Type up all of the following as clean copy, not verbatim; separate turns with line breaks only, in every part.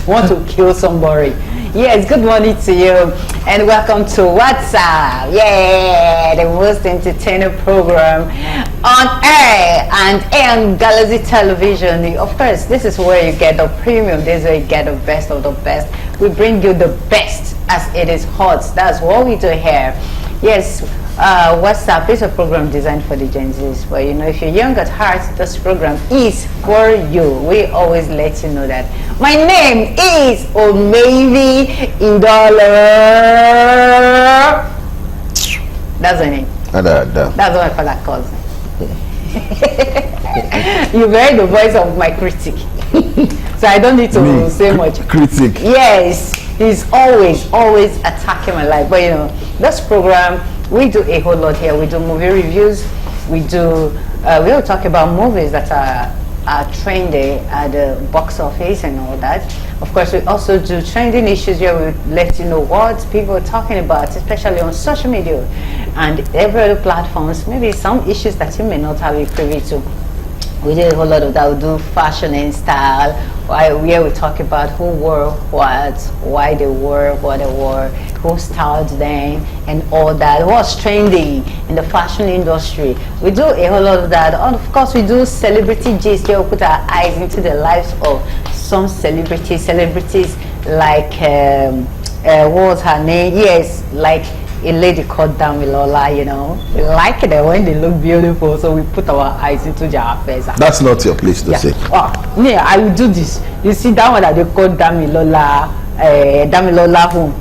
Want to kill somebody. Yes, good morning to you and welcome to WhatsApp. Yeah, the most entertaining program on air and on Galaxy Television. Of course, this is where you get the premium. This is where you get the best of the best. We bring you the best as it is hot. That's what we do here. Yes, WhatsApp is a program designed for the Gen Zs. But you know, if you're young at heart, this program is for you. We always let you know that. My name is Omevi Idola. That's her name. That's what my father calls me. You've heard the voice of my critic. So I don't need to say much.
Critic.
Yes, he's always attacking my life. But you know, this program, we do a whole lot here. We do movie reviews. We will talk about movies that are trendy at the box office and all that. Of course, we also do trending issues where we let you know what people are talking about, especially on social media and every other platforms. Maybe some issues that you may not have been privy to. We do a whole lot of that. We do fashion and style, where we talk about who wore what, why they wore what they wore, who styled them, and all that. What's trending in the fashion industry. We do a whole lot of that. And of course, we do celebrity gist. We put our eyes into the lives of some celebrities like what was her name? Yes, like a lady called Damilola, you know. We like it when they look beautiful, so we put our eyes into their affairs.
That's not your place to say.
Oh, yeah, I will do this. You see that one that they call Damilola, Damilola who?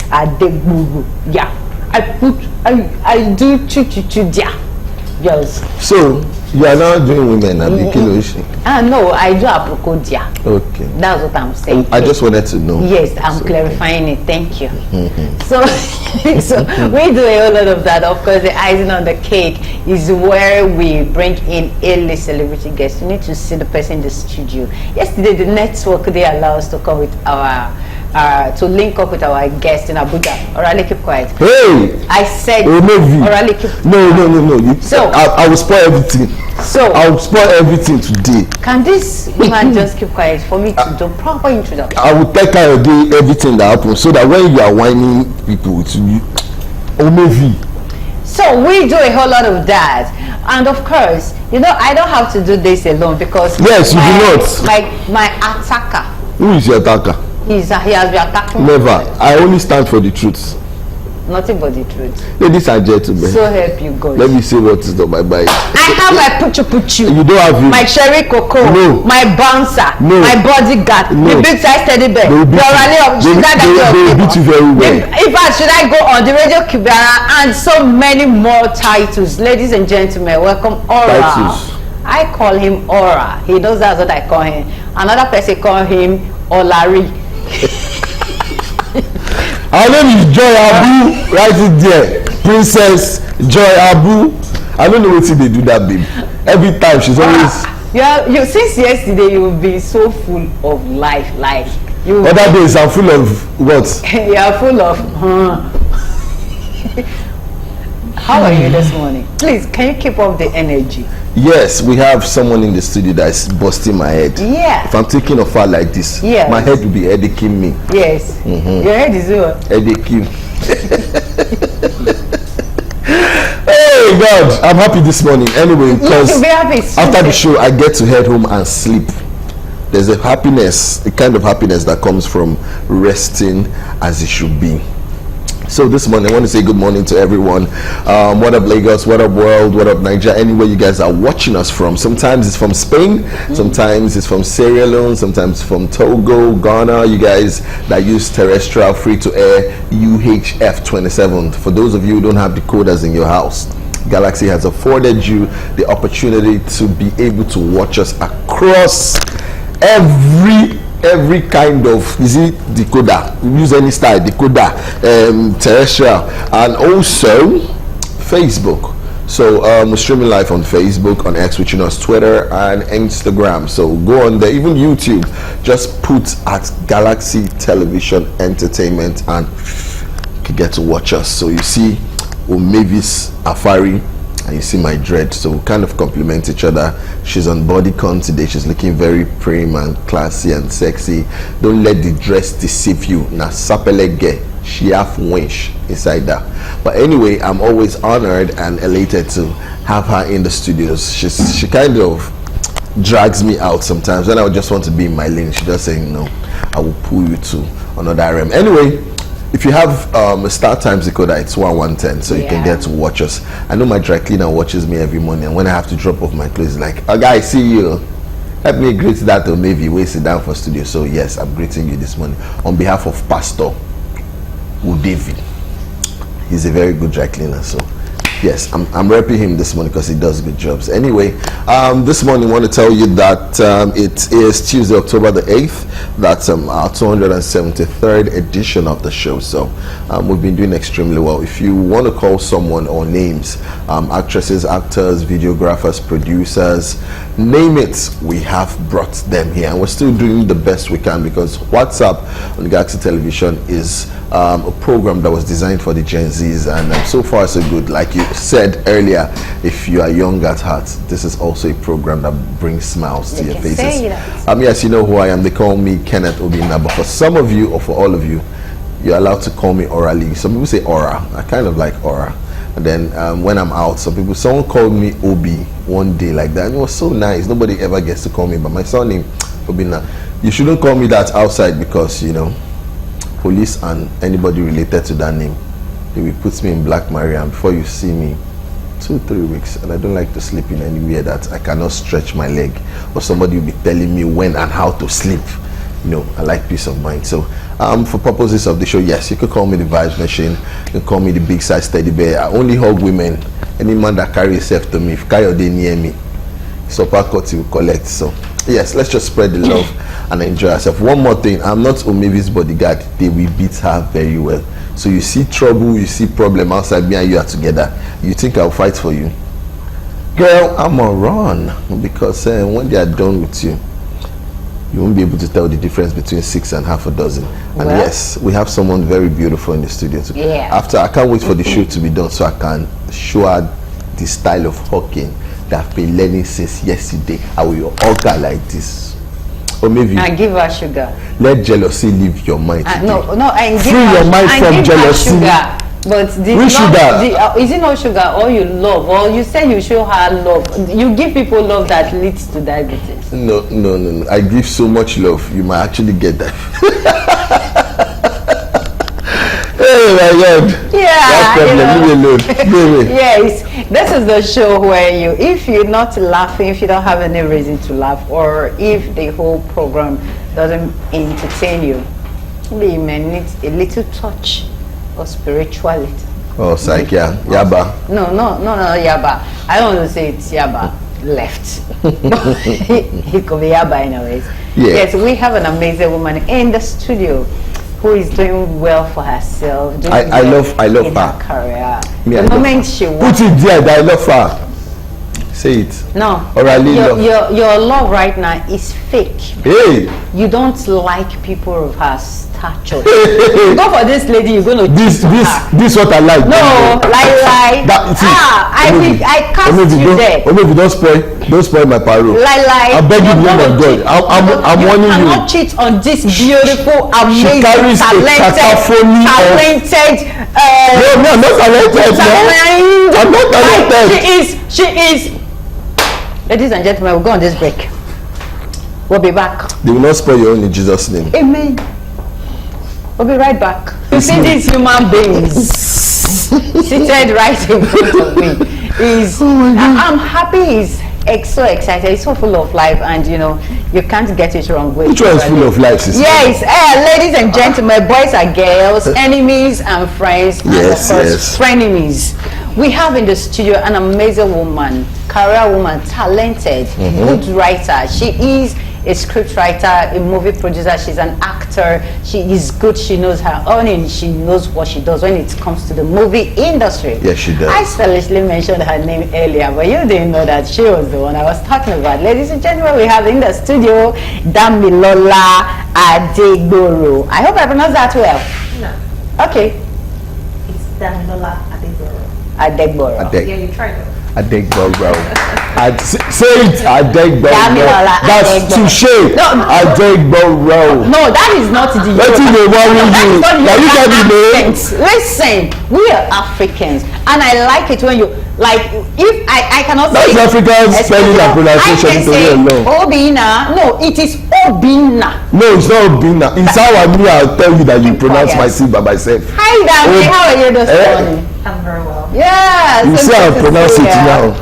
Adegboro. Yeah. I do chu there. Yes.
So you are now doing women at the Kiloishi?
No, I do Aprokodia.
Okay.
That's what I'm saying.
I just wanted to know.
Yes, I'm clarifying it. Thank you. So we do a whole lot of that. Of course, the icing on the cake is where we bring in A-list celebrity guests. You need to see the person in the studio. Yesterday, the network, they allow us to come with our to link up with our guest in Abuja. Orally, keep quiet.
Hey!
I said
orally
keep
No.
So
I will spoil everything.
So
I will spoil everything today.
Can this man just keep quiet for me to do proper introduction?
I will take care of everything that happens so that when you are whining people to you, maybe.
So we do a whole lot of that, and of course, you know, I don't have to do this alone because
yes, you do not.
My attacker.
Who is your attacker?
He has been attacking.
Never. I only stand for the truth.
Nothing but the truth.
Ladies and gentlemen.
So help you God.
Let me see what is on my mind.
I have my puchu.
You don't have it.
My cherry cocoa.
No.
My bouncer.
No.
My bodyguard.
No.
The big size teddy bear.
They will beat you very well.
In fact, should I go on the radio Kibara and so many more titles? Ladies and gentlemen, welcome Aura.
Titles.
I call him Aura. He knows that's what I call him. Another person call him Olari.
Her name is Joy Abu, right it there. Princess Joy Abu. I don't know what they do that, babe. Every time she's always.
You since yesterday you've been so full of life, like you.
Other days I'm full of what?
You are full of. How are you this morning? Please, can you keep up the energy?
Yes, we have someone in the studio that is busting my head.
Yeah.
If I'm taking a far like this,
yes,
my head will be headaching me.
Yes. Your head is what?
Headaching. Hey God, I'm happy this morning. Anyway, because after the show, I get to head home and sleep. There's a happiness, a kind of happiness that comes from resting as it should be. So this morning I want to say good morning to everyone. What up Lagos, what up world, what up Nigeria, anywhere you guys are watching us from. Sometimes it's from Spain, sometimes it's from Sierra Leone, sometimes from Togo, Ghana. You guys that use terrestrial free-to-air UHF 27. For those of you who don't have decoders in your house, Galaxy has afforded you the opportunity to be able to watch us across every kind of decoder. We use any style decoder, terrestrial, and also Facebook. So we're streaming live on Facebook, on X, which you know is Twitter and Instagram. So go on there, even YouTube. Just put at Galaxy Television Entertainment and you can get to watch us. So you see Omevis Afari and you see my dread, so we kind of complement each other. She's on bodycon today. She's looking very prim and classy and sexy. Don't let the dress deceive you. Na sapelege, she have winch inside that. But anyway, I'm always honored and elated to have her in the studios. She kind of drags me out sometimes when I would just want to be in my lane. She just saying, no, I will pull you to another realm. Anyway, if you have a Star Times decoder, it's 1110, so you can get to watch us. I know my dry cleaner watches me every morning, and when I have to drop off my clothes, like, oh guy, see you, help me greet that, or maybe we sit down for studio. So yes, I'm greeting you this morning on behalf of Pastor Udevi. He's a very good dry cleaner, so yes, I'm repping him this morning because he does good jobs. Anyway, this morning I want to tell you that it is Tuesday, October the 8th. That's our 273rd edition of the show. So we've been doing extremely well. If you want to call someone or names, actresses, actors, videographers, producers, name it, we have brought them here. And we're still doing the best we can because WhatsApp on Galaxy Television is a program that was designed for the Gen Zs, and so far so good. Like you said earlier, if you are young at heart, this is also a program that brings smiles to your faces. Yes, you know who I am. They call me Kenneth Obina, but for some of you or for all of you, you're allowed to call me orally. Some people say Aura. I kind of like Aura. And then when I'm out, someone called me Obi one day like that, and it was so nice. Nobody ever gets to call me by my surname, Obina. You shouldn't call me that outside because, you know, police and anybody related to that name, they will put me in Black Maria, and before you see me, 2-3 weeks. And I don't like to sleep in anywhere that I cannot stretch my leg, or somebody will be telling me when and how to sleep. You know, I like peace of mind. So for purposes of the show, yes, you could call me the Vibes Machine, you can call me the Big Size Teddy Bear. I only hug women. Any man that carry himself to me, if Kayode near me, super cut will collect. So yes, let's just spread the love and enjoy ourselves. One more thing, I'm not Omevi's bodyguard. They will beat her very well. So you see trouble, you see problem outside, me and you are together, you think I'll fight for you? Girl, I'm gonna run, because when they are done with you, you won't be able to tell the difference between 6 and half a dozen. And well, yes, we have someone very beautiful in the studio too. Yeah. After, I can't wait for the show to be done so I can show her the style of hawking that I've been learning since yesterday. I will hug her like this. Or maybe
and give her sugar.
Let jealousy leave your mind.
No, and
free your mind from jealousy.
Sugar. But is it not sugar or you love, or you say you show her love? You give people love that leads to diabetes.
No. I give so much love, you might actually get that. Oh my God.
Yeah. Yes, this is the show where if you're not laughing, if you don't have any reason to laugh, or if the whole program doesn't entertain you, maybe you may need a little touch or spirituality.
Oh, psych, Yaba.
No, Yaba. I don't want to say it's Yaba left. It could be Yaba anyways. Yeah. Yes, we have an amazing woman in the studio who is doing well for herself.
I love
her career. The moment she
put it there, I love her. Say it.
No.
Your
love right now is fake.
Hey.
You don't like people of her stature. You go for this lady, you're going to
this what I like.
No, lie. I cast you there.
Maybe don't spoil my parole.
Lie.
I beg you, name of God. I'm warning you.
You cannot cheat on this beautiful, amazing, talented.
No, I'm not talented. I'm not talented.
She is. Ladies and gentlemen, we'll go on this break. We'll be back.
They will not spoil your own in Jesus' name.
Amen. We'll be right back. You see these human beings seated right in front of me. I'm happy. He's so excited. He's so full of life, and you can't get it wrong.
Which one is full of life, sister?
Yes, ladies and gentlemen, boys and girls, enemies and friends, and of course, frenemies. We have in the studio an amazing woman, career woman, talented, good writer. She is a script writer, a movie producer. She's an actor. She is good. She knows her own, and she knows what she does when it comes to the movie industry.
Yes, she does.
I selfishly mentioned her name earlier, but you didn't know that she was the one I was talking about. Ladies and gentlemen, we have in the studio Damilola Adegboro. I hope I pronounced that well.
No.
Okay.
It's Damilola Adegboro.
Adegboro.
Yeah, you tried it.
Adegboro. Say it, Adegboro.
Damilola,
that's touche. Adegboro.
No, that is not the
Let's see the one you. Now you can be
Listen, we are Africans, and I like it when you like. If I cannot
that's
say
African spelling and pronunciation.
I can say Obina. No, it is Obina.
No, it's not Obina. It's how I'll tell you that you pronounce my C by myself.
Hi, Dami. How are you this morning?
I'm very well.
Yeah.
You see how I pronounce it now.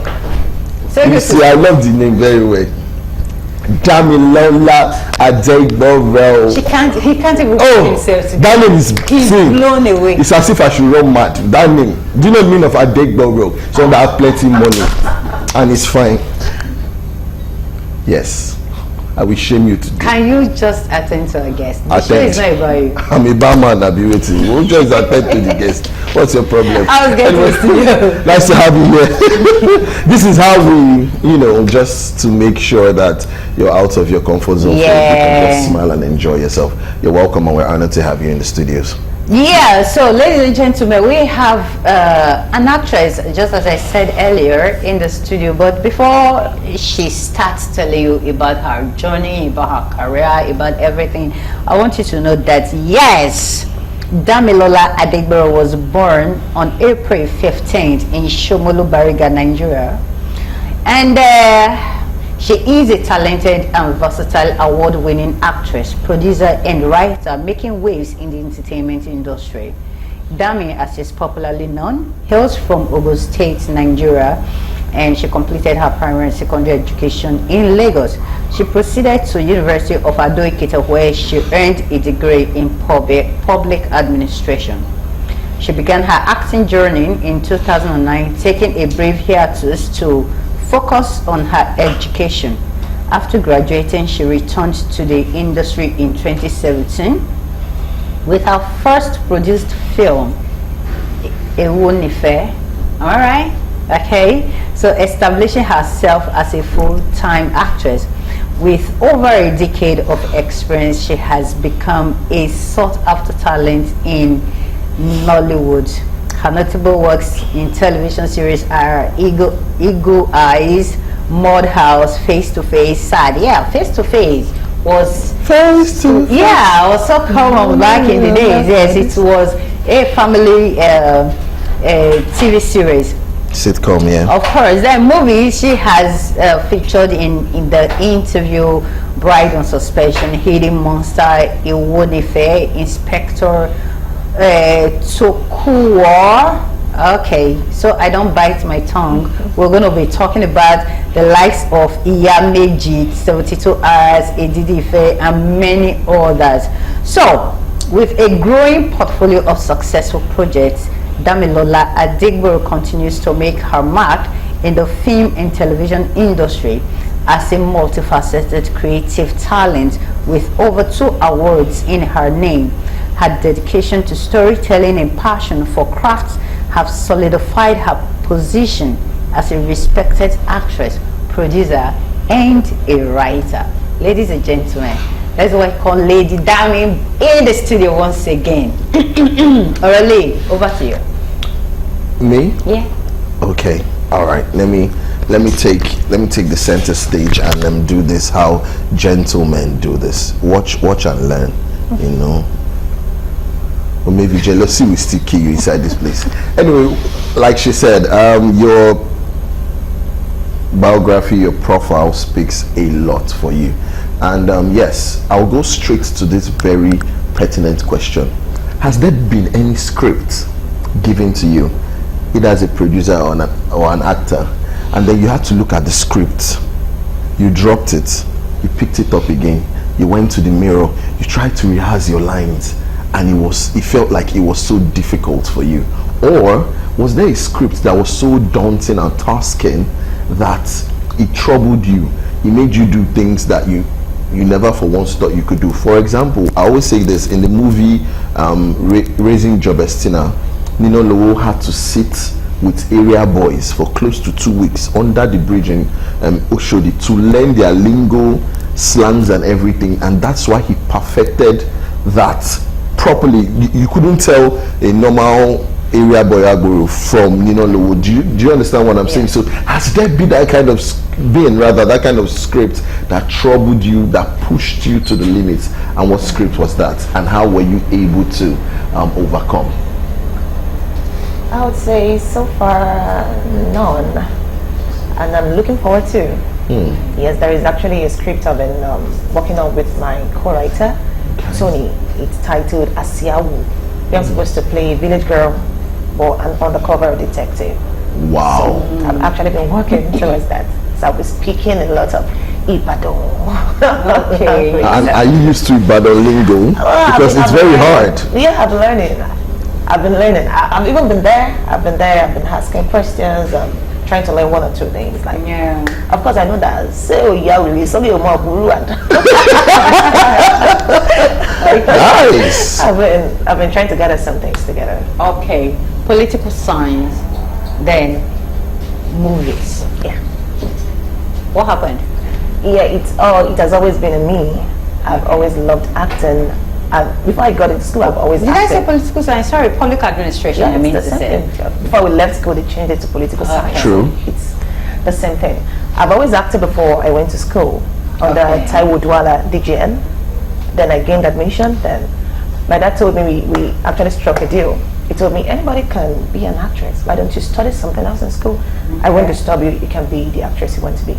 So
you see, I love the name very well. Damilola Adegboro.
He can't even himself today.
That name is
He's blown away.
It's as if I should run mad. That name. Do you know the meaning of Adegboro? So that I have plenty money. And it's fine. Yes. I will shame you today.
Can you just attend to a guest? The show is not about you.
I'm a barman, I'll be waiting. Won't just attend to the guest. What's your problem?
I was getting to you.
Nice to have you here. This is how we, just to make sure that you're out of your comfort zone.
Yeah.
So you can just smile and enjoy yourself. You're welcome, and we're honored to have you in the studios.
Yeah, so ladies and gentlemen, we have an actress, just as I said earlier, in the studio. But before she starts telling you about her journey, about her career, about everything, I want you to know that, yes, Damilola Adegboro was born on April 15th in Shomolu, Bariga, Nigeria. And she is a talented and versatile award-winning actress, producer, and writer making waves in the entertainment industry. Dami, as she's popularly known, hails from Ogun State, Nigeria, and she completed her primary and secondary education in Lagos. She proceeded to University of Ado-Ekiti, where she earned a degree in public administration. She began her acting journey in 2009, taking a brief hiatus to focus on her education. After graduating, she returned to the industry in 2017 with her first produced film, Ewonife. All right, okay. So establishing herself as a full-time actress. With over a decade of experience, she has become a sought-after talent in Nollywood. Her notable works in television series are Eagle Eyes, Mud House, Face to Face, Sad. Yeah, Face to Face was was so common back in the days. Yes, it was a family TV series.
Sitcom, yeah.
Of course, that movie she has featured in the interview, Bride on Suspension, Hidden Monster, Ewonife, Inspector Tokuwa. Okay, so I don't bite my tongue. We're going to be talking about the likes of Iyameji, 72 Hours, Edidife, and many others. So, with a growing portfolio of successful projects, Damilola Adegboro continues to make her mark in the film and television industry as a multifaceted creative talent with over 2 awards in her name. Her dedication to storytelling and passion for crafts have solidified her position as a respected actress, producer, and a writer. Ladies and gentlemen, let's welcome Lady Dami in the studio once again. Aurelie, over to you.
Me?
Yeah.
Okay. All right. Let me take the center stage and do this how gentlemen do this. Watch and learn. You know. Or maybe jealousy will still kill you inside this place. Anyway, like she said, your biography, your profile speaks a lot for you. And yes, I'll go straight to this very pertinent question. Has there been any script given to you, either as a producer or an actor, and then you had to look at the script, you dropped it, you picked it up again, you went to the mirror, you tried to rehearse your lines, and it felt like it was so difficult for you? Or was there a script that was so daunting and tasking that it troubled you, it made you do things that you never for once thought you could do? For example, I always say this, in the movie Raising Jobestina, Nino Lowo had to sit with area boys for close to 2 weeks under the bridge in Oshodi to learn their lingo, slangs and everything, and that's why he perfected that properly. You couldn't tell a normal area boy Adegboro from Ninolo. Do you understand what I'm saying? So has there been that kind of that kind of script that troubled you, that pushed you to the limits? And what script was that? And how were you able to overcome?
I would say so far none, and I'm looking forward to. Yes, there is actually a script I've been working on with my co-writer, Tony. It's titled Asiawu. I'm supposed to play a village girl or an undercover detective.
Wow.
So I've actually been working towards that. So I'll be speaking a lot of Ibadan.
Okay.
And are you used to Ibadan lingo? Because it's very hard.
Yeah, I've been learning. I've even been there. I've been asking questions. Trying to learn one or two things. Like, of course, I know that. So yeah, really, so you're more
Nice.
I've been trying to gather some things together.
Okay, political science, then movies.
Yeah.
What happened?
Yeah, it has always been in me. I've always loved acting. Before I got into school, I've always
Did
acted.
I say political science? Sorry, public administration.
Yeah,
I mean to
it's the
say.
same thing. Before we left school, they changed it to political science.
True.
It's the same thing. I've always acted before I went to school under Taiwo Douala DGN. Then I gained admission. Then my dad told me we actually struck a deal. He told me anybody can be an actress. Why don't you study something else in school? I went to study. You can be the actress you want to be.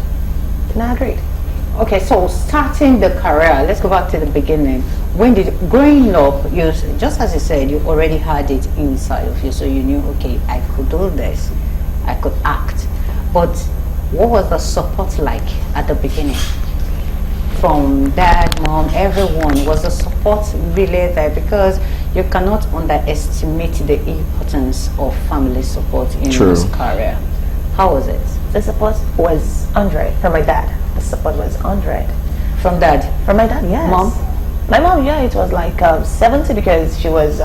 And I agreed.
Okay, so starting the career, let's go back to the beginning. Growing up, you, just as you said, you already had it inside of you, so you knew, okay, I could do this, I could act. But what was the support like at the beginning? From dad, mom, everyone, was the support really there? Because you cannot underestimate the importance of family support in this career. How was it?
The support was 100 from my dad. The support was 100.
From dad?
From my dad, yes.
Mom?
My mom, yeah, it was like 70 because she was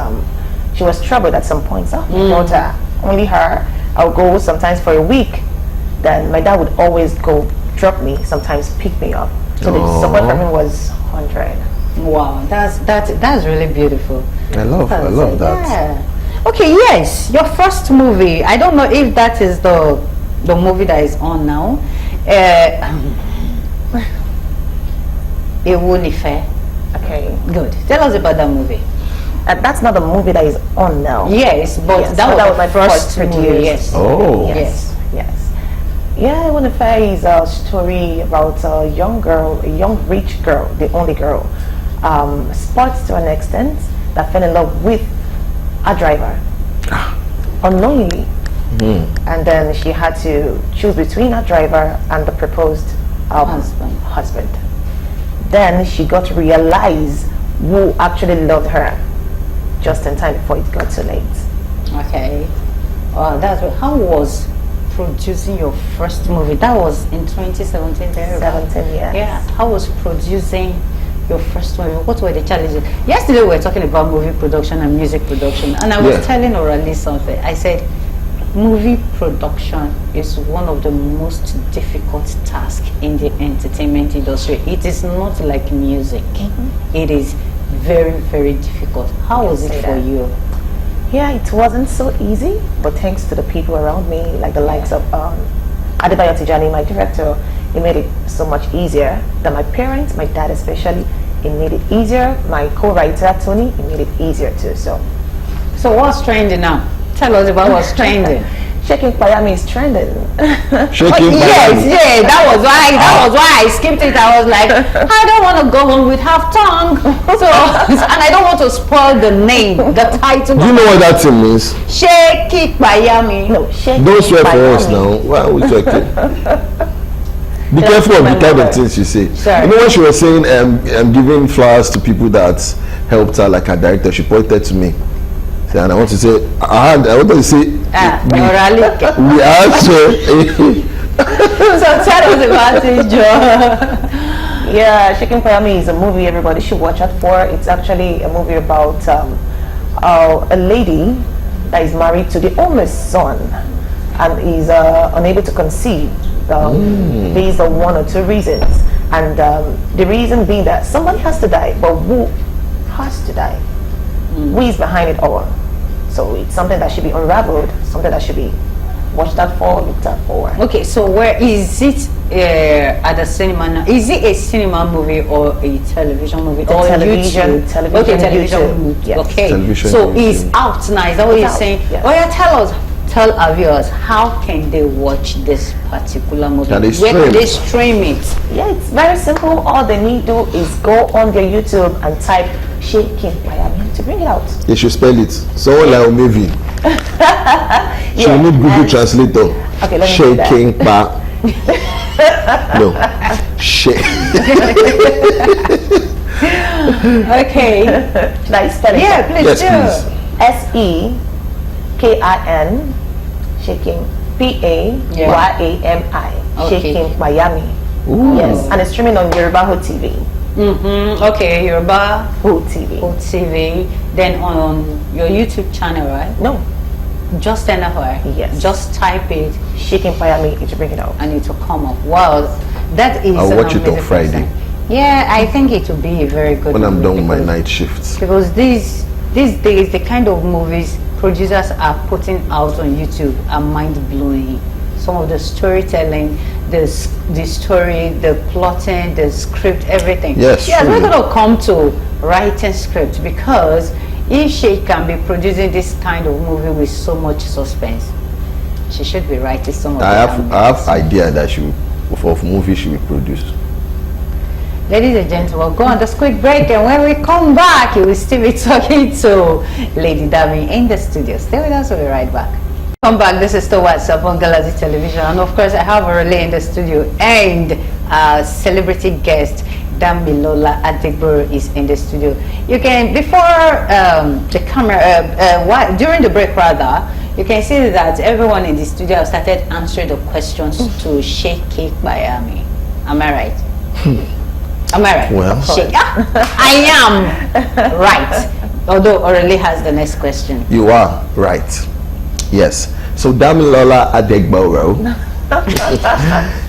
troubled at some points. My daughter, only her. I'll go sometimes for a week. Then my dad would always go drop me, sometimes pick me up. So the support from him was 100.
Wow, that's really beautiful.
I love that.
Yeah. Okay, yes, your first movie. I don't know if that is the movie that is on now. Ewunife.
Okay.
Good. Tell us about that movie.
That's not the movie that is on now.
Yes, but that was my first movie. Yes.
Oh.
Yes. Yeah, Ewunife is a story about a young rich girl, the only girl, sports to an extent, that fell in love with a driver unknowingly. And then she had to choose between her driver and the proposed husband. Then she got to realize who actually loved her just in time before it got too late.
Okay. How was producing your first movie? That was in 2017 there?
17 years.
Yeah. How was producing your first movie? What were the challenges? Yesterday we were talking about movie production and music production, and I was telling Orally something. I said, movie production is one of the most difficult tasks in the entertainment industry. It is not like music. It is very, very difficult. How was it for you?
Yeah, it wasn't so easy, but thanks to the people around me, like the likes of Adegboro, my director, it made it so much easier. Than my parents, my dad especially, it made it easier. My co-writer, Tony, it made it easier too. So
what's trending now? Tell us about what's trending.
Shaking Miami is trending.
Yes, that was why I skipped it. I was like, I don't want to go home with half tongue. So, and I don't want to spoil the name, the title.
Do you know what that thing means?
Shake it Miami.
No, shake
Don't
it
swear for
Miami.
us now. Why are we talking? Be careful of the kind of things you say.
Sorry.
You know when she was saying giving flowers to people that helped her, like her director, she pointed to me. And I want to say, I want to say, we answer.
So tell us about it, Joe.
Yeah, Shaking Miami is a movie everybody should watch out for. It's actually a movie about a lady that is married to the oldest son and is unable to conceive based on one or two reasons. And the reason being that somebody has to die, but who has to die? Who is behind it all? So it's something that should be unraveled, something that should be watched out for, looked out for.
Okay, so where is it at the cinema now? Is it a cinema movie or a television movie?
The
or
television,
YouTube?
television,
Okay, television.
YouTube. Yes.
Okay,
Television,
so
YouTube.
it's out now. Is that what you're
out,
saying?
yes.
Oh yeah, tell our viewers, how can they watch this particular movie?
Can they
Where can
stream
they
it?
stream it?
Yeah, it's very simple. All they need to do is go on their YouTube and type Shaking Miami to bring it out.
They should spell it. So like maybe. She will need Google Translator.
Okay, let me do that.
Shaking pa. No. Shake.
Okay.
Should I spell it?
Yeah, please
Yes,
do.
please.
SEKIN, Shaking, PAYAMI,
Okay.
Shaking Miami.
Ooh.
Yes, and it's streaming on Yoruba TV.
Okay, Yoruba
Hood TV.
TV. Then on your YouTube channel, right?
No,
Just NFI.
Yes.
Just type it
Shaking Miami to bring it out.
and it will come up. Wow, that is.
I'll
an
watch it on
amazing
Friday.
person. Yeah, I think it will be a very good.
When I'm
movie
done with my
because-
night shifts.
Because these days, the kind of movies producers are putting out on YouTube are mind blowing. Some of the storytelling, the story, the plotting, the script, everything.
Yes,
Yeah, we're
truly.
going to come to writing script because if she can be producing this kind of movie with so much suspense, she should be writing some of
I
them.
have idea that of movie she will produce.
Ladies and gentlemen, go on this quick break, and when we come back, you will still be talking to Lady Dami in the studio. Stay with us, we'll be right back. Come back, this is still WhatsApp on Galaxy Television, and of course I have a relay in the studio, and celebrity guest Damilola Adegboro is in the studio. You can, before the camera, during the break rather, you can see that everyone in the studio have started answering the questions to Shake Cake Miami. Am I right? Am I right?
Well.
I am right. Although Aurelie has the next question.
You are right. Yes. So Damilola Adegboro.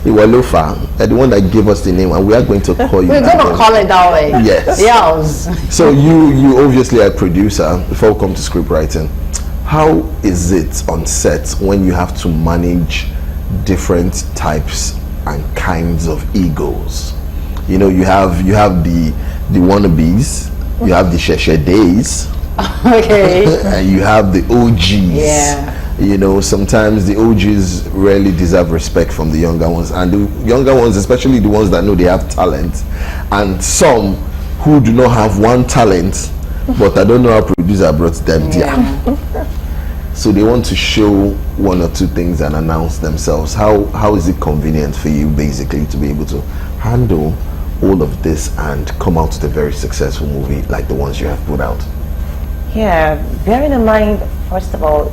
Iwalufa, the one that gave us the name, and we are going to call you.
We're
that
going to
name.
call it that way.
Yes.
Yes.
So you obviously are a producer. Before we come to script writing, how is it on set when you have to manage different types and kinds of egos? You know, you have the wannabes, you have the sheshe days,
Okay.
and you have the OGs.
Yeah.
You know, sometimes the OGs rarely deserve respect from the younger ones, and the younger ones, especially the ones that know they have talent, and some who do not have one talent, but I don't know how producer brought them there. So they want to show one or two things and announce themselves. How is it convenient for you basically to be able to handle all of this and come out with a very successful movie like the ones you have put out?
Yeah, bearing in mind, first of all,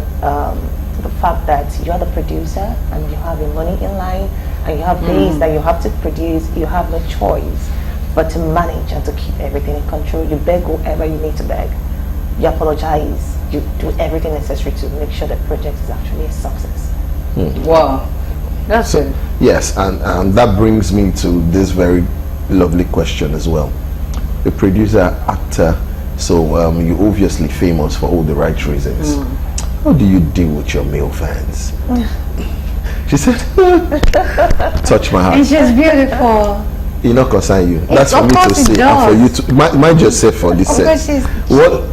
the fact that you're the producer and you have your money in line and you have days that you have to produce, you have no choice but to manage and to keep everything in control. You beg whoever you need to beg. You apologize. You do everything necessary to make sure the project is actually a success.
Wow. That's it.
Yes, and that brings me to this very lovely question as well. A producer, actor, so you're obviously famous for all the right reasons. How do you deal with your male fans? She said, touch my
And
heart.
she's beautiful.
You not concern you. That's for
of
me to
course it
say, and for you to. Might just say for this
Of
set.
course she's.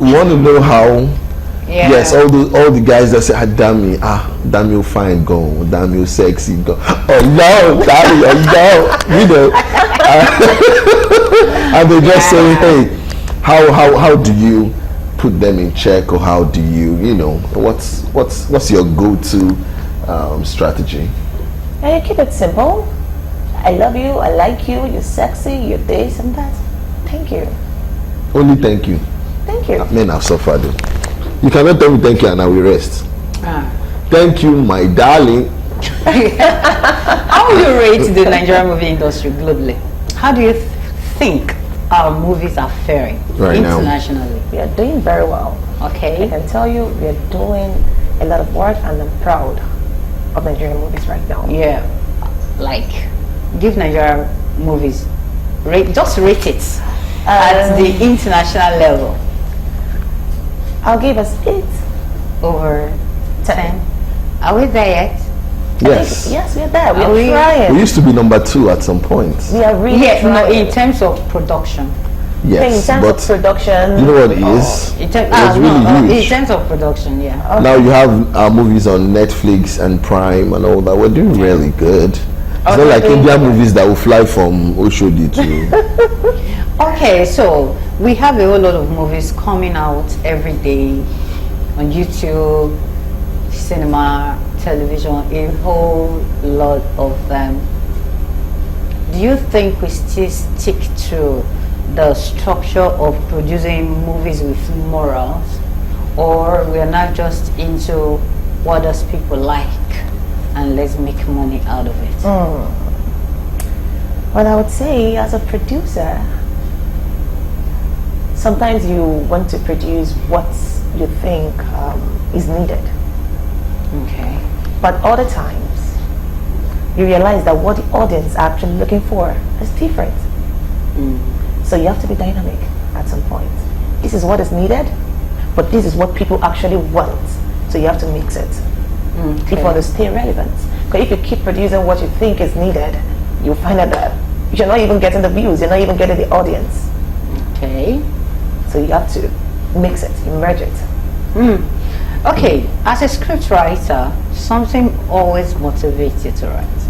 Want to know how?
Yeah.
Yes, all the guys that say, Dami fine go, Dami sexy go. Oh no, Dami, oh no, you know. And they just say, hey, how do you put them in check, or how do you know, what's your go-to strategy?
And you keep it simple. I love you, I like you, you're sexy, you're this and that. Thank you.
Only thank you.
Thank you.
Men have suffered. You cannot tell me thank you and I will rest. Thank you, my darling.
How would you rate the Nigerian movie industry globally? How do you think our movies are faring
Right now.
internationally?
We are doing very well. I
Okay.
can tell you we are doing a lot of work and I'm proud of Nigerian movies right now.
Yeah. Like, give Nigerian movies, just rate it at the international level.
I'll give us 8.
over 10. Are we there yet?
Yes.
Yes, we're there. We're trying.
We used to be number 2 at some point.
We are really trying.
No, in terms of production.
Yes,
in terms of production.
You know what it is?
In
huge.
In terms of production, yeah.
Okay.
Now you have our movies on Netflix and Prime and all that. We're doing really good. It's not like Indian movies that will fly from Oshodi to...
Okay, so we have a whole lot of movies coming out every day on YouTube, cinema, television, a whole lot of them. Do you think we still stick to the structure of producing movies with morals, or we are not just into what does people like and let's make money out of it?
Well, I would say as a producer, sometimes you want to produce what you think is needed.
Okay.
But other times, you realize that what the audience are actually looking for is different. So you have to be dynamic at some point. This is what is needed, but this is what people actually want. So you have to mix it if you want to stay relevant. Because if you keep producing what you think is needed, you'll find out that you're not even getting the views, you're not even getting the audience.
Okay.
So you have to mix it, merge it.
Okay, as a script writer, something always motivates you to write.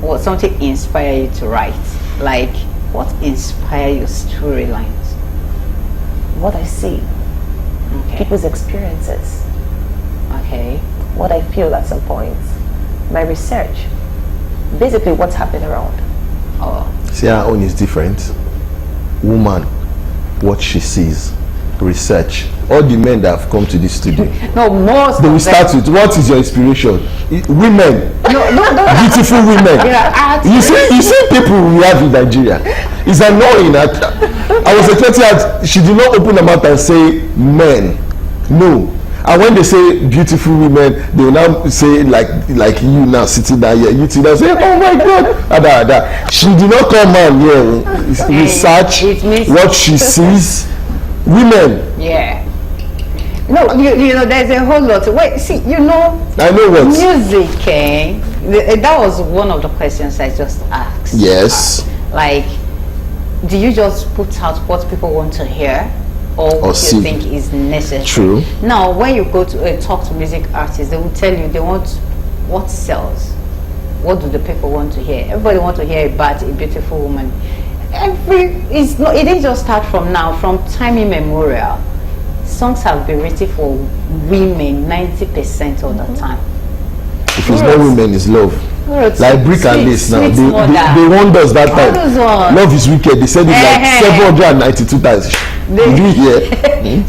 Or something inspire you to write. Like, what inspires your storylines?
What I see, people's experiences.
Okay.
What I feel at some point. My research. Basically what's happening around.
See, our own is different. Woman, what she sees. Research. All the men that have come to this studio.
No, most
they will start with, what is your inspiration? Women.
No.
Beautiful women. You see people we have in Nigeria. It's annoying. I was expecting that she did not open her mouth and say men. No. And when they say beautiful women, they will now say like you now sitting down here, you now say, oh my God. She did not come on here. Research what she sees. Women.
Yeah. No, you know, there's a whole lot. Wait, see, you know.
I know what.
Music, that was one of the questions I just asked.
Yes.
Like, do you just put out what people want to hear, or what you think is necessary?
True.
Now, when you go to talk to music artists, they will tell you they want what sells. What do the people want to hear? Everybody wants to hear about a beautiful woman. It didn't just start from now. From time immemorial, songs have been written for women 90% of the time.
If it's not women, it's love. Like Brick and Lace now. They warned us that time. Love is wicked. They said it like 792 times.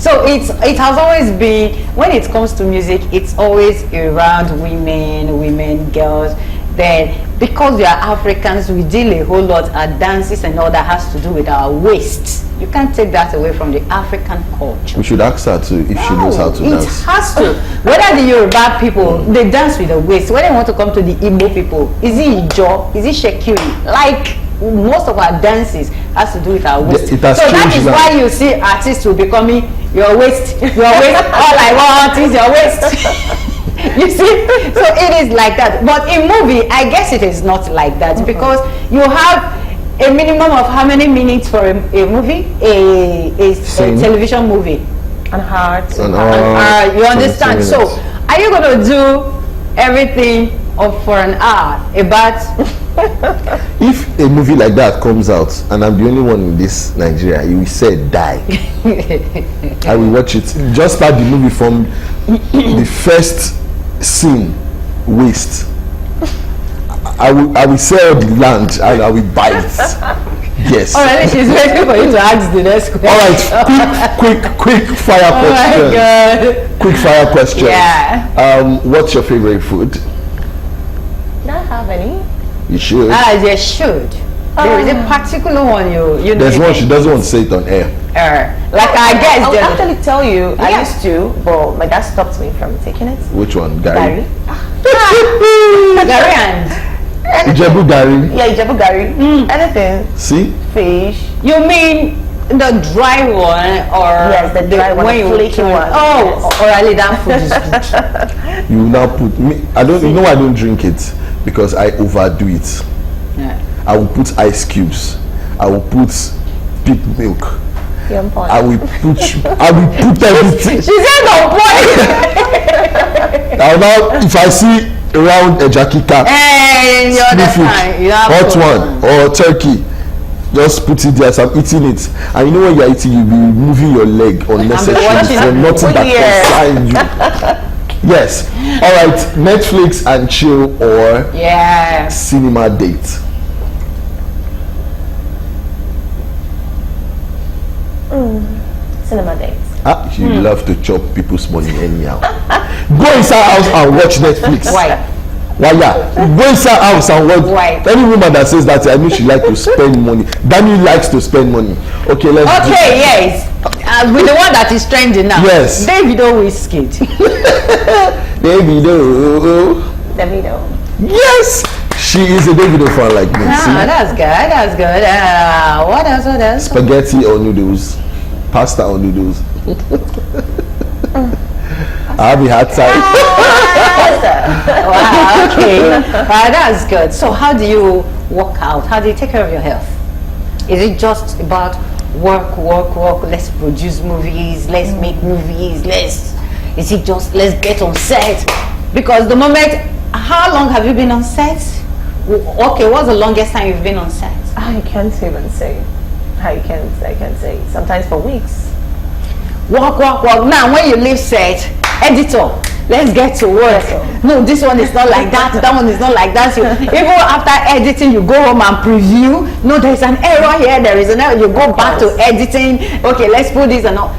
So it has always been, when it comes to music, it's always around women, girls. Then because we are Africans, we deal a whole lot at dances and all that has to do with our waist. You can't take that away from the African culture.
We should ask her to if she knows how to dance.
It has to. Whether the Yoruba people, they dance with the waist. When they want to come to the Igbo people, is it Ijo? Is it Shekiri? Like most of our dances has to do with our waist. So that is why you see artists will be coming, your waist, all I want is your waist. You see, so it is like that. But in movie, I guess it is not like that, because you have a minimum of how many minutes for a movie, a television movie,
and heart,
you understand? So, are you going to do everything for an hour about?
If a movie like that comes out and I'm the only one in this Nigeria, you will say die. I will watch it. Just start the movie from the first scene, waste. I will sell the land and I will buy it. Yes.
All right, she's waiting for you to ask the next question.
All right, quick fire question.
Oh my God.
Quick fire question.
Yeah.
What's your favorite food?
Do I have any?
You should.
There should. There is a particular one you know.
There's one she doesn't want to say it on air.
Like I guess
I'll actually tell you. I used to, but my dad stopped me from taking it.
Which one? Gary?
Gary and
Ijebu Gary.
Yeah, Ijebu Gary. Anything.
See?
Fish.
You mean The dry one, or
yes, the dry one,
when
the flaky one.
Oh,
yes.
orally that food is good.
You now put me. I don't. You know I don't drink it because I overdo it.
Yeah.
I will put ice cubes. I will put peak milk. I will put everything.
She said on point.
Now, if I see around a jakika,
hey, you understand?
Hot one or turkey, just put it there. So I'm eating it, and you know when you're eating, you'll be moving your leg unnecessarily for nothing that concerns you. Yes. All right. Netflix and chill or cinema date.
Cinema dates.
You love to chop people's money anyhow. Go inside house and watch Netflix.
Why?
Go inside house and watch.
Why?
Any woman that says that, I know she likes to spend money. Dami likes to spend money. Okay, let's.
Okay, yes. With the one that is trending now.
Yes.
Davido Wizkid.
Davido. Yes. She is a Davido fan like me.
That's good. That's good. What else? What else?
Spaghetti or noodles? Pasta or noodles? I'll be hard time.
Wow, okay. That's good. So how do you work out? How do you take care of your health? Is it just about work? Let's produce movies. Let's make movies. Is it just let's get on set? Because the moment, how long have you been on set? Okay, what's the longest time you've been on set?
I can't even say. I can say. Sometimes for weeks.
Work. Now, when you leave set, editor, let's get to work. No, this one is not like that. That one is not like that. So even after editing, you go home and preview. No, there's an error here. There is an error. You go back to editing. Okay, let's put this and all.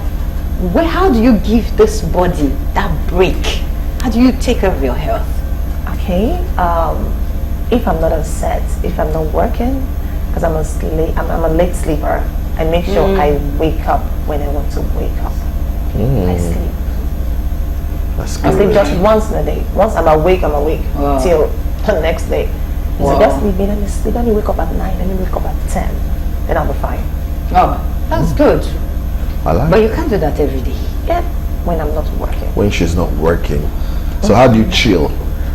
How do you give this body that break? How do you take care of your health?
Okay. If I'm not on set, if I'm not working, because I'm a late sleeper, I make sure I wake up when I want to wake up. I sleep.
That's good.
I sleep just once a day. Once I'm awake till the next day. So just leave me, let me sleep. Let me wake up at 9, let me wake up at 10. Then I'll be fine.
Oh, that's good.
I like
But you can't do that every day.
Yeah, when I'm not working.
when she's not working. So how do you chill?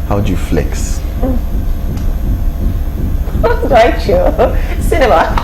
How do you flex?
Right, chill. Cinema.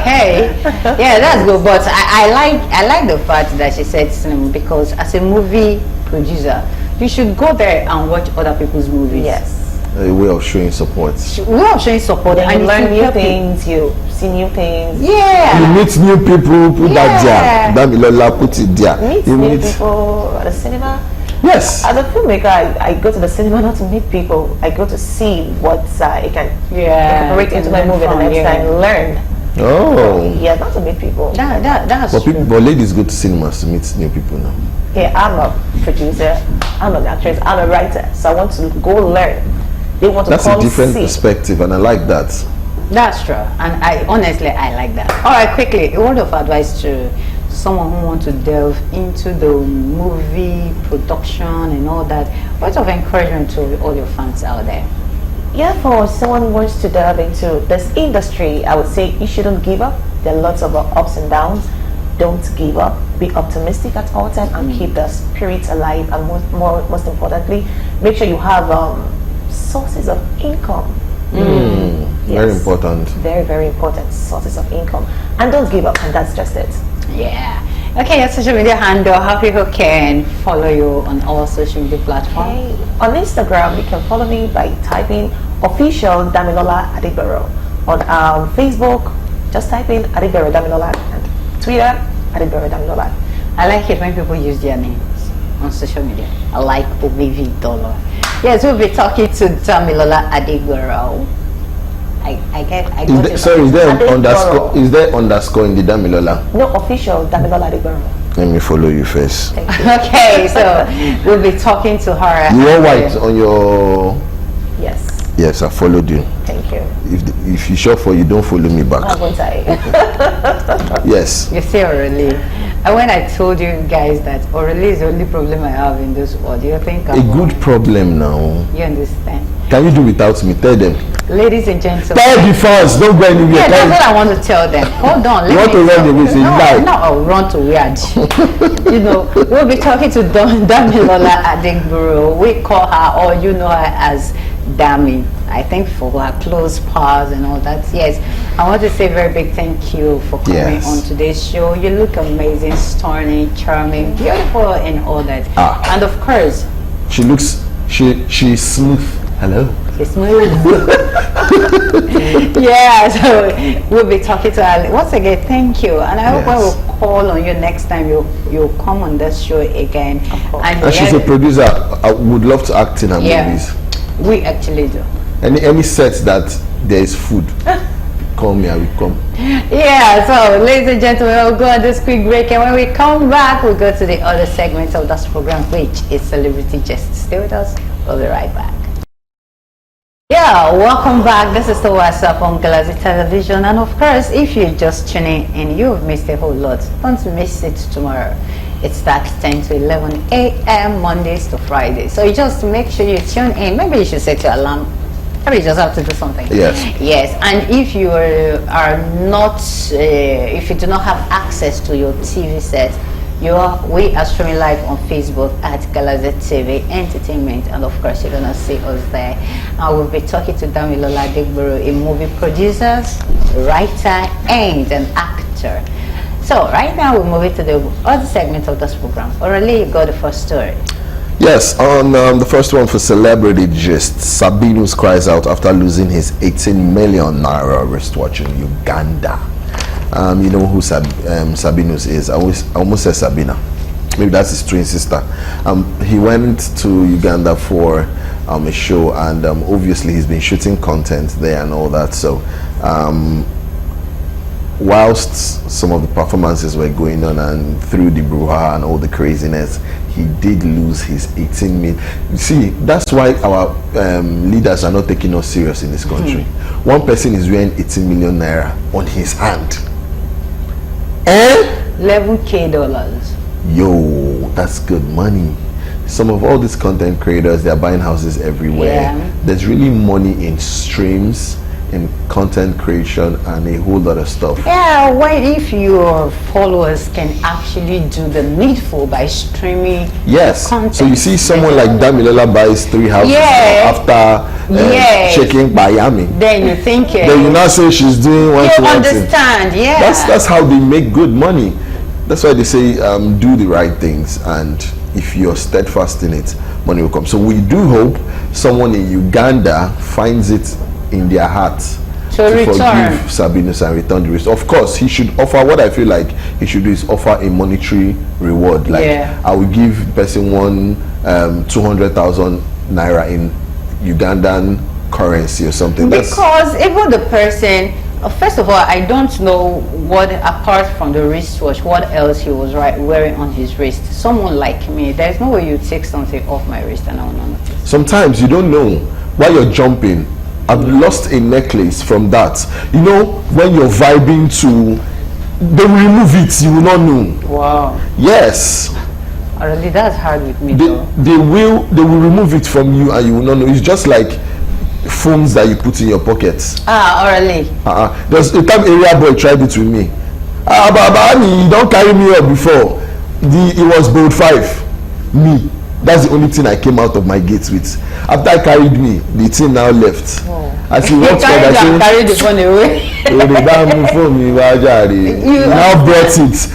Okay, yeah, that's good. But I like the fact that she said cinema, because as a movie producer, you should go there and watch other people's movies.
Yes.
A way of showing support.
We are showing support,
And
and
you learn new
help
things, you see new things.
Yeah.
You meet new people, put that there. Damilola, put it there.
Meet
You
new people at the cinema.
Yes.
As a filmmaker, I go to the cinema not to meet people. I go to see what I can incorporate into my movie the next time. Learn.
Oh.
Yeah, not to meet people.
That's
But
true.
but ladies go to cinemas to meet new people now.
Yeah, I'm a producer. I'm an actress. I'm a writer. So I want to go learn. They want to
That's
come
a different
see.
perspective, and I like that.
That's true, and I honestly like that. All right, quickly, a word of advice to someone who wants to delve into the movie production and all that. Words of encouragement to all your fans out there.
Yeah, for someone who wants to delve into this industry, I would say you shouldn't give up. There are lots of ups and downs. Don't give up. Be optimistic at all times and keep the spirit alive. And most importantly, make sure you have sources of income.
Very important.
Very, very important sources of income. And don't give up, and that's just it.
Yeah. Okay, your social media handle, how people can follow you on all social media platforms.
Okay. On Instagram, you can follow me by typing official Damilola Adegboro. On Facebook, just type in Adegboro Damilola, and Twitter, Adegboro Damilola.
I like it when people use their names on social media. I like Ovivi Dollar. Yes, we'll be talking to Damilola Adegboro. I got it.
Sorry, is there
Adegboro.
underscore? Is there underscore in the Damilola?
No, official Damilola Adegboro.
Let me follow you first.
Thank you.
Okay, so we'll be talking to her.
You are white on your.
Yes.
Yes, I followed you.
Thank you.
If you sure for you, don't follow me back.
How won't I?
Yes.
You see Aurelie. And when I told you guys that Aurelie is the only problem I have in this world, you think
A good problem now.
You understand?
Can you do without me? Tell them.
Ladies and gentlemen.
Tell the fans, don't go anywhere.
Yeah, that's what I want to tell them. Hold on.
You want to run away?
No, run to where? You know, we'll be talking to Damilola Adegboro. We call her, or you know her as Dami. I think for her close pals and all that. Yes, I want to say a very big thank you for coming on today's show. You look amazing, stunning, charming, beautiful, and all that. And of course,
she's smooth. Hello.
She's smooth. Yeah, so we'll be talking to her once again. Thank you, and I hope I will call on you next time. You'll come on this show again.
And she's a producer. I would love to act in her movies.
We actually do.
Any sets that there is food, call me, I will come.
Yeah, so ladies and gentlemen, we'll go on this quick break, and when we come back, we'll go to the other segment of this program, which is Celebrity Gist. Stay with us, we'll be right back. Yeah, welcome back. This is the WhatsApp on Galaxy Television, and of course, if you're just tuning in, you've missed a whole lot. Don't miss it tomorrow. It starts 10 to 11 a.m. Mondays to Fridays. So you just make sure you tune in. Maybe you should set your alarm. Maybe you just have to do something. Yes. And if you are not, if you do not have access to your TV set, we are streaming live on Facebook at Galaxy TV Entertainment, and of course you're gonna see us there. I will be talking to Damilola Adegboro, a movie producer, writer, and an actor. So right now we're moving to the other segment of this program. Orally, you got the first story.
Yes, on the first one for Celebrity Gist, Sabinus cries out after losing his 18 million naira wristwatch in Uganda. You know who Sabinus is? I almost said Sabina. Maybe that's his twin sister. He went to Uganda for a show, and obviously he's been shooting content there and all that. So whilst some of the performances were going on and through the brouhaha and all the craziness, he did lose his 18 million. You see, that's why our leaders are not taking us serious in this country. One person is wearing 18 million naira on his hand.
$11K.
Yo, that's good money. Some of all these content creators, they're buying houses everywhere. There's really money in streams, in content creation, and a whole lot of stuff.
Yeah, well, if your followers can actually do the needful by streaming content.
So you see someone like Damilola buys 3 houses after shaking Miami.
Then you think
then you now say she's doing one
you understand.
That's how they make good money. That's why they say do the right things, and if you're steadfast in it, money will come. So we do hope someone in Uganda finds it in their heart to forgive Sabinus and return the risk. Of course, he should offer, what I feel like he should do is offer a monetary reward. Like I will give the person 200,000 naira in Ugandan currency or something.
Because even the person, first of all, I don't know what, apart from the wristwatch, what else he was wearing on his wrist. Someone like me, there's no way you take something off my wrist and I will not notice.
Sometimes you don't know while you're jumping. I've lost a necklace from that. You know, when you're vibing to, they will remove it, you will not know.
Wow.
Yes.
Already, that's hard with me.
They will remove it from you and you will not know. It's just like phones that you put in your pockets.
Already.
There's a time area boy tried it with me. Baba, you don't carry me up before. It was bold 5. Me. That's the only thing I came out of my gates with. After I carried me, the thing now left. As he walked
forward, I carried the phone away.
You now brought it.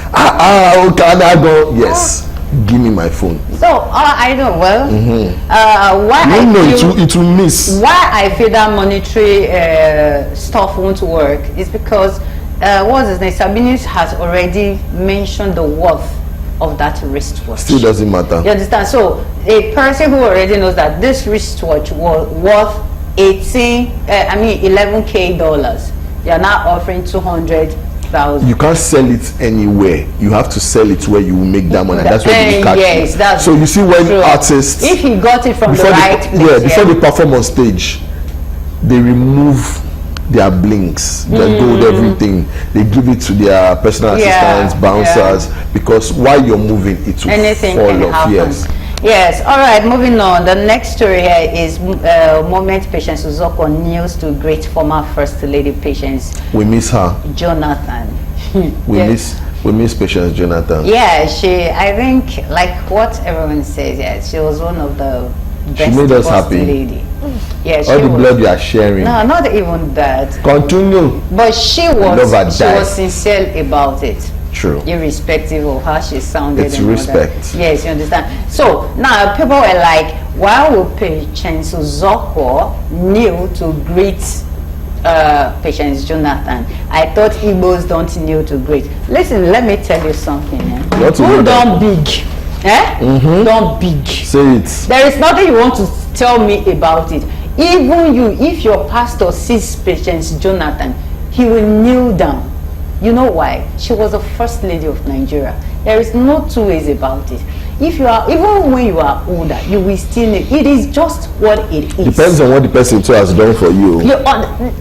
Can I go? Yes. Give me my phone.
So I don't. Well, why
it will miss.
Why I feel that monetary stuff won't work is because what's his name? Sabinus has already mentioned the worth of that wristwatch.
Still doesn't matter.
You understand? So a person who already knows that this wristwatch was worth $11K, you're now offering 200,000.
You can't sell it anywhere. You have to sell it where you will make that money. And that's where you catch
that's
so you see when artists,
if he got it from the right place,
before they perform on stage, they remove their blinks, their gold, everything. They give it to their personal assistants, bouncers, because while you're moving, it will fall off. Yes.
Yes, all right, moving on. The next story here is moment Patience Uzoko news to great former First Lady Patience.
We miss her.
Jonathan.
We miss Patience Jonathan.
Yeah, I think, like what everyone says, yeah, she was one of the best.
She made us happy.
Lady. Yeah,
all the blood you are sharing.
No, not even that.
Continue.
But she was sincere about it.
True.
Irrespective of how she sounded.
It's respect.
Yes, you understand. So now people were like, why would Patience Uzoko kneel to greet Patience Jonathan? I thought Igbos don't kneel to greet. Listen, let me tell you something. Who don't big? Don't big.
Say it.
There is nothing you want to tell me about it. Even you, if your pastor sees Patience Jonathan, he will kneel down. You know why? She was the first lady of Nigeria. There is no two ways about it. If you are, even when you are older, you will still kneel. It is just what it is.
Depends on what the person too has done for you.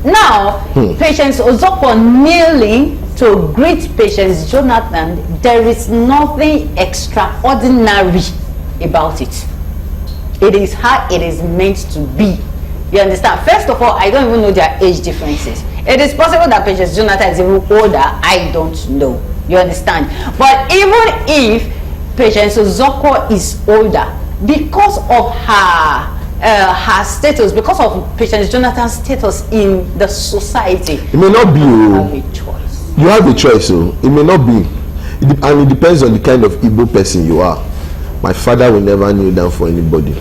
Now, Patience Uzoko kneeling to greet Patience Jonathan, there is nothing extraordinary about it. It is how it is meant to be. You understand? First of all, I don't even know their age differences. It is possible that Patience Jonathan is even older. I don't know. You understand? But even if Patience Uzoko is older, because of her status, because of Patience Jonathan's status in the society,
it may not be.
You have a choice.
You have a choice, so it may not be. And it depends on the kind of Igbo person you are. My father will never kneel down for anybody.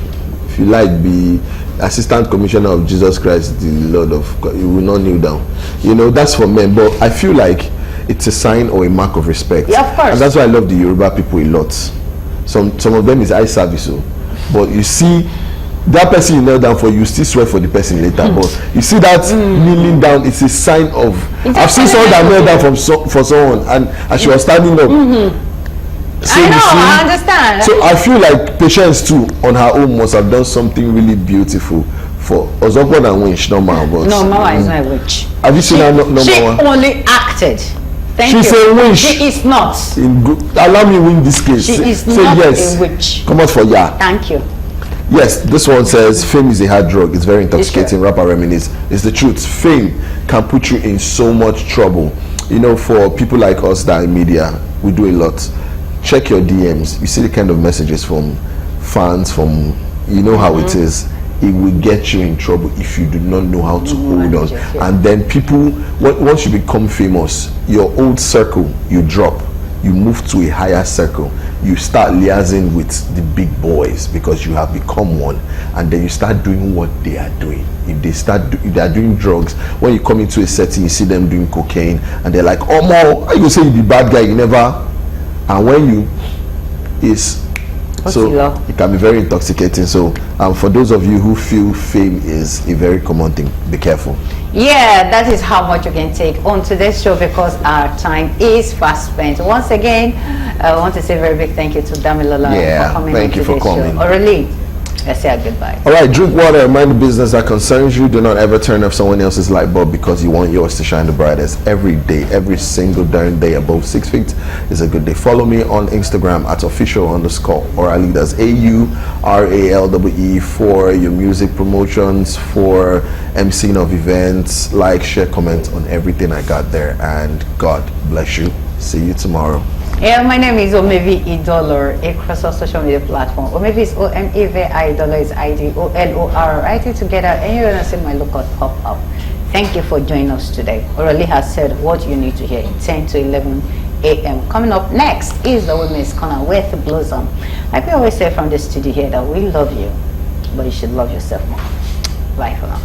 If you like, be Assistant Commissioner of Jesus Christ, the Lord of God, you will not kneel down. You know, that's for men. But I feel like it's a sign or a mark of respect.
Yeah, of course.
And that's why I love the Yoruba people a lot. Some of them is eye service, but you see that person you kneel down for, you still swear for the person later. But you see that kneeling down, it's a sign of. I've seen someone that kneel down for someone, and she was standing up. So
I know, I understand.
So I feel like Patience too, on her own, must have done something really beautiful for Ozokwo and Winch. No, Mama, but
no, Mama is not a witch.
Have you seen her? No,
she
Mama?
only acted. Thank you.
She's a witch.
She is not.
Allow me win this case.
She is
say
not
yes.
a witch.
Come out for ya.
Thank you.
Yes, this one says fame is a hard drug. It's very intoxicating. Rapper reminisce. It's the truth. Fame can put you in so much trouble. You know, for people like us that are in media, we do a lot. Check your DMs. You see the kind of messages from fans, from, you know how it is. It will get you in trouble if you do not know how to hold on. And then people, once you become famous, your old circle, you drop. You move to a higher circle. You start liaising with the big boys because you have become one. And then you start doing what they are doing. If they are doing drugs, when you come into a setting, you see them doing cocaine, and they're like, oh, more, how you say you be bad guy? You never. And when it can be very intoxicating. So for those of you who feel fame is a very common thing, be careful.
Yeah, that is how much you can take on today's show, because our time is fast spent. Once again, I want to say a very big thank you to Damilola for coming on today's show. Aurelie, let's say goodbye.
All right, drink water and mind the business that concerns you. Do not ever turn off someone else's light bulb because you want yours to shine the brightest. Every day, every single darn day above 6 feet is a good day. Follow me on Instagram at official_Aurelie. That's AURALEE for your music promotions, for emceeing of events. Like, share, comment on everything I got there. And God bless you. See you tomorrow.
Yeah, my name is Omevi Idolor across all social media platform. Omevi is Omevi, Idolor is IDOLOR. Write it together and you're gonna see my lookout pop up. Thank you for joining us today. Aurelie has said what you need to hear in 10 to 11 a.m. Coming up next is the Women's Corner with Blossom. Like we always say from the studio here, that we love you, but you should love yourself more. Bye for now.